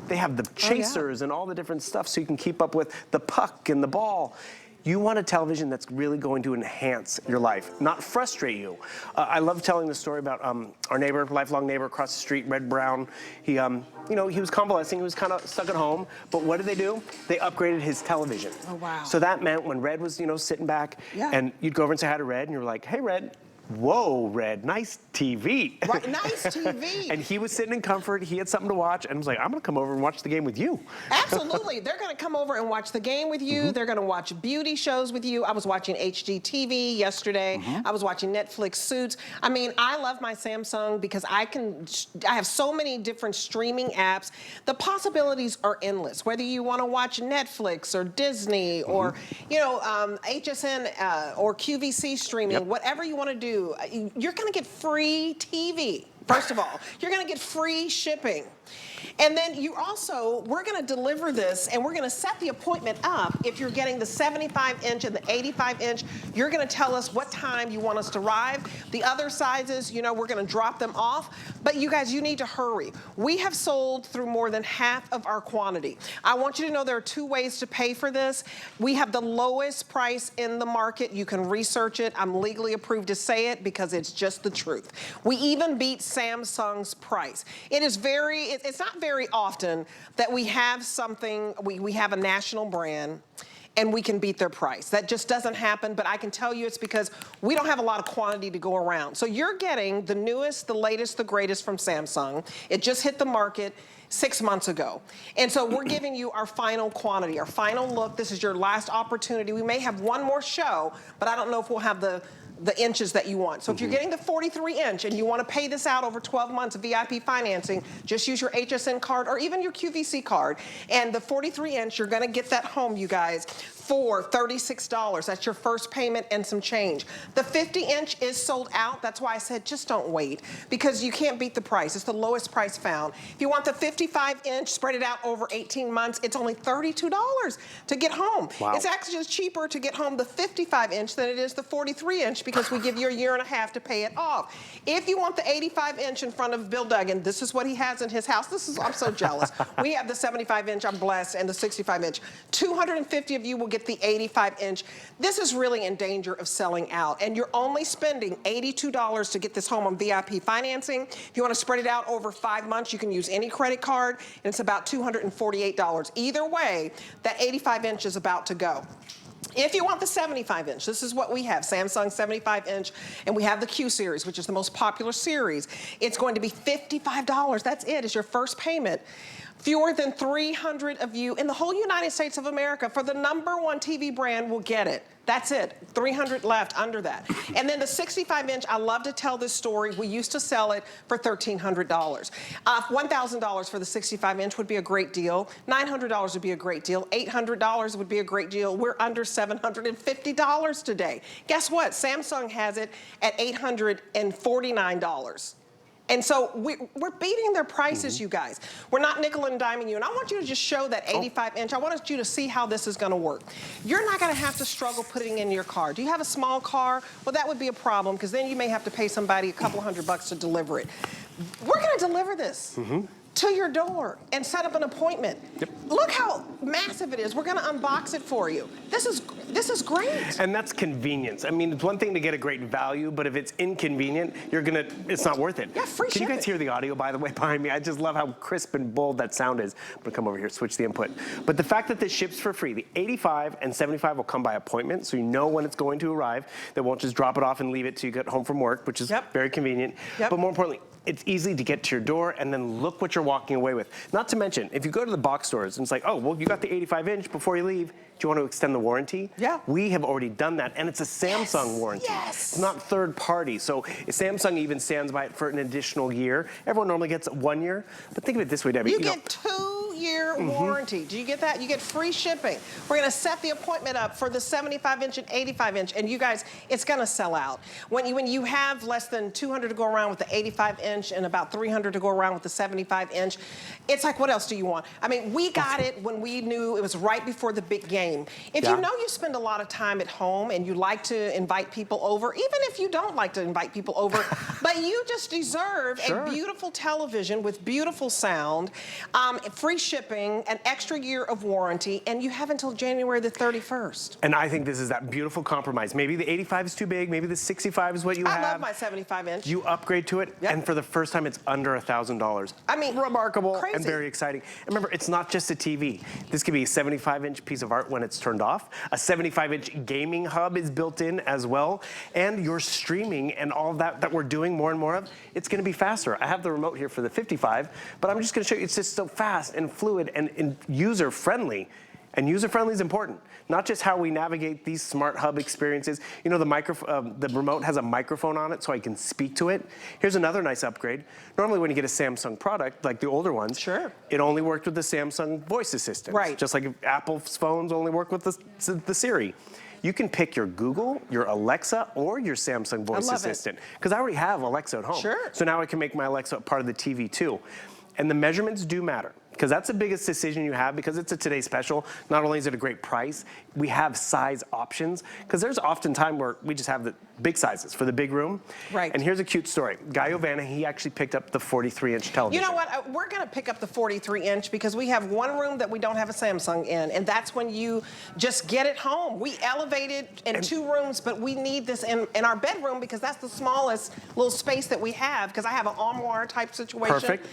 they have the chasers and all the different stuff so you can keep up with the puck and the ball. You want a television that's really going to enhance your life, not frustrate you. I love telling the story about our neighbor, lifelong neighbor across the street, Red Brown. He, he was convalescing. He was kind of stuck at home. But what did they do? They upgraded his television. Oh, wow. So that meant when Red was, sitting back, and you'd go over and say hi to Red, and you were like, hey, Red. Whoa, Red, nice TV. Right, nice TV. And he was sitting in comfort. He had something to watch, and was like, I'm going to come over and watch the game with you. Absolutely. They're going to come over and watch the game with you. They're going to watch beauty shows with you. I was watching HGTV yesterday. I was watching Netflix Suits. I mean, I love my Samsung because I have so many different streaming apps. The possibilities are endless. Whether you want to watch Netflix or Disney or, HSN or QVC streaming, whatever you want to do, you're going to get free TV. First of all, you're going to get free shipping. And then we're going to deliver this, and we're going to set the appointment up. If you're getting the 75-inch and the 85-inch, you're going to tell us what time you want us to arrive. The other sizes, we're going to drop them off. But you guys, you need to hurry. We have sold through more than half of our quantity. I want you to know there are two ways to pay for this. We have the lowest price in the market. You can research it. I'm legally approved to say it because it's just the truth. We even beat Samsung's price. It's not very often that we have something, we have a national brand and we can beat their price. That just doesn't happen, but I can tell you it's because we don't have a lot of quantity to go around. So you're getting the newest, the latest, the greatest from Samsung. It just hit the market 6 months ago. And so we're giving you our final quantity, our final look. This is your last opportunity. We may have one more show, but I don't know if we'll have the the inches that you want. So if you're getting the 43 inch and you want to pay this out over 12 months of VIP financing, just use your HSN card or even your QVC card. And the 43 inch, you're going to get that home, you guys, for $36. That's your first payment and some change. The 50 inch is sold out. That's why I said just don't wait, because you can't beat the price. It's the lowest price found. If you want the 55 inch, spread it out over 18 months, it's only $32 to get home. Wow. It's actually just cheaper to get home the 55 inch than it is the 43 inch because we give you a year and a half to pay it off. If you want the 85 inch in front of Bill Duggan, this is what he has in his house. I'm so jealous. We have the 75 inch, I'm blessed, and the 65 inch. 250 of you will get the 85 inch. This is really in danger of selling out, and you're only spending $82 to get this home on VIP financing. If you want to spread it out over 5 months, you can use any credit card, and it's about $248. Either way, that 85 inch is about to go. If you want the 75 inch, this is what we have, Samsung 75 inch, and we have the Q series, which is the most popular series. It's going to be $55. That's it, it's your first payment. Fewer than 300 of you in the whole United States of America for the #1 TV brand will get it. That's it, 300 left under that. And then the 65 inch, I love to tell this story. We used to sell it for $1,300. $1,000 for the 65 inch would be a great deal. $900 would be a great deal. $800 would be a great deal. We're under $750 today. Guess what? Samsung has it at $849. And so we're beating their prices, you guys. We're not nickel and diming you. And I want you to just show that 85 inch. I want you to see how this is going to work. You're not going to have to struggle putting in your car. Do you have a small car? Well, that would be a problem because then you may have to pay somebody a couple $100 to deliver it. We're going to deliver this. To your door and set up an appointment. Look how massive it is. We're gonna unbox it for you. This is great. And that's convenience. I mean, it's one thing to get a great value, but if it's inconvenient, it's not worth it. Yeah, free Can you guys hear the audio, by the way, behind me? I just love how crisp and bold that sound is. I'm gonna come over here, switch the input. But the fact that this ships for free, the 85 and 75 will come by appointment, so you know when it's going to arrive. They won't just drop it off and leave it till you get home from work, which is very convenient. But more importantly, it's easy to get to your door, and then look what you're walking away with. Not to mention, if you go to the box stores and it's like, oh, well, you got the 85 inch before you leave, do you want to extend the warranty? Yeah. We have already done that, and it's a Samsung warranty. Yes. It's not third party, so Samsung even stands by it for an additional year. Everyone normally gets 1 year, but think of it this way, Debbie. You get 2-year warranty. Do you get that? You get free shipping. We're gonna set the appointment up for the 75 inch and 85 inch, and you guys, it's gonna sell out. When you have less than 200 to go around with the 85 inch and about 300 to go around with the 75 inch, it's like, what else do you want? I mean, we got it when we knew it was right before the big game. If you know you spend a lot of time at home and you like to invite people over, even if you don't like to invite people over, but you just deserve a beautiful television with beautiful sound, free shipping, an extra year of warranty, and you have until January the 31st. And I think this is that beautiful compromise. Maybe the 85 is too big, maybe the 65 is what you have. I love my 75 inch. You upgrade to it, and for the first time, it's under $1,000. I mean, remarkable crazy. And very exciting. And remember, it's not just a TV. This could be a 75 inch piece of art when it's turned off. A 75 inch gaming hub is built in as well. And your streaming and all that we're doing more and more of, it's gonna be faster. I have the remote here for the 55, but I'm just gonna show you, it's just so fast and fluid and user-friendly. And user-friendly is important. Not just how we navigate these smart hub experiences. You know, the remote has a microphone on it so I can speak to it. Here's another nice upgrade. Normally when you get a Samsung product, like the older ones, it only worked with the Samsung voice assistant. Right. Just like Apple's phones only work with the Siri. You can pick your Google, your Alexa, or your Samsung voice assistant. Because I already have Alexa at home. So now I can make my Alexa part of the TV too. And the measurements do matter, because that's the biggest decision you have, because it's a Today Special. Not only is it a great price, we have size options, because there's often time where we just have the big sizes for the big room. Right. And here's a cute story. Guy Ovana, he actually picked up the 43-inch television. You know what? We're going to pick up the 43-inch because we have one room that we don't have a Samsung in, and that's when you just get it home. We elevated in 2 rooms, but we need this in our bedroom because that's the smallest little space that we have, because I have an armoire type situation. Perfect.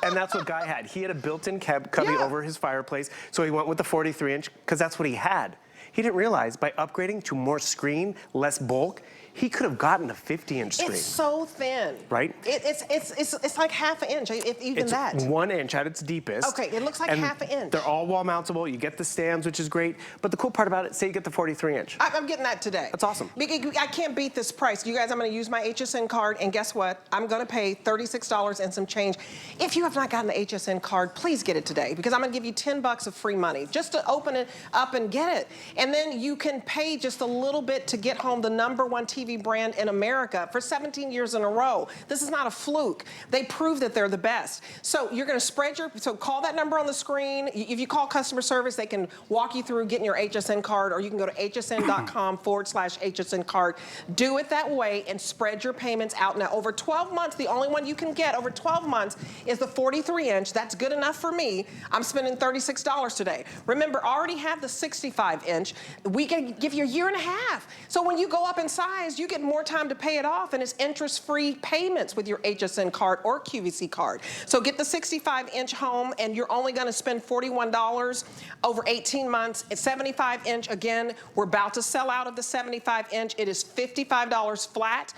And that's what Guy had. He had a built-in cubby over his fireplace, so he went with the 43-inch because that's what he had. He didn't realize by upgrading to more screen, less bulk, he could have gotten a 50-inch screen. It's so thin. Right? It's like half an inch, if even that. It's 1 inch at its deepest. Okay, it looks like and half an inch. They're all wall mountable. You get the stands, which is great. But the cool part about it, say you get the 43-inch. I'm getting that today. That's awesome. I can't beat this price. You guys, I'm going to use my HSN card, and guess what? I'm going to pay $36 and some change. If you have not gotten the HSN card, please get it today, because I'm going to give you $10 of free money just to open it up and get it. And then you can pay just a little bit to get home the #1 TV brand in America for 17 years in a row. This is not a fluke. They prove that they're the best. So you're going to so call that number on the screen. If you call customer service, they can walk you through getting your HSN card, or you can go to hsn.com/HSN card. Do it that way and spread your payments out. Now, over 12 months, the only one you can get over 12 months is the 43-inch. That's good enough for me. I'm spending $36 today. Remember, I already have the 65-inch. We can give you a year and a half. So when you go up in size, you get more time to pay it off, and it's interest-free payments with your HSN card or QVC card. So get the 65-inch home, and you're only going to spend $41 over 18 months. It's 75-inch. Again, we're about to sell out of the 75-inch. It is $55 flat.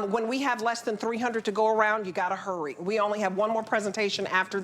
When we have less than 300 to go around, you got to hurry. We only have one more presentation after this.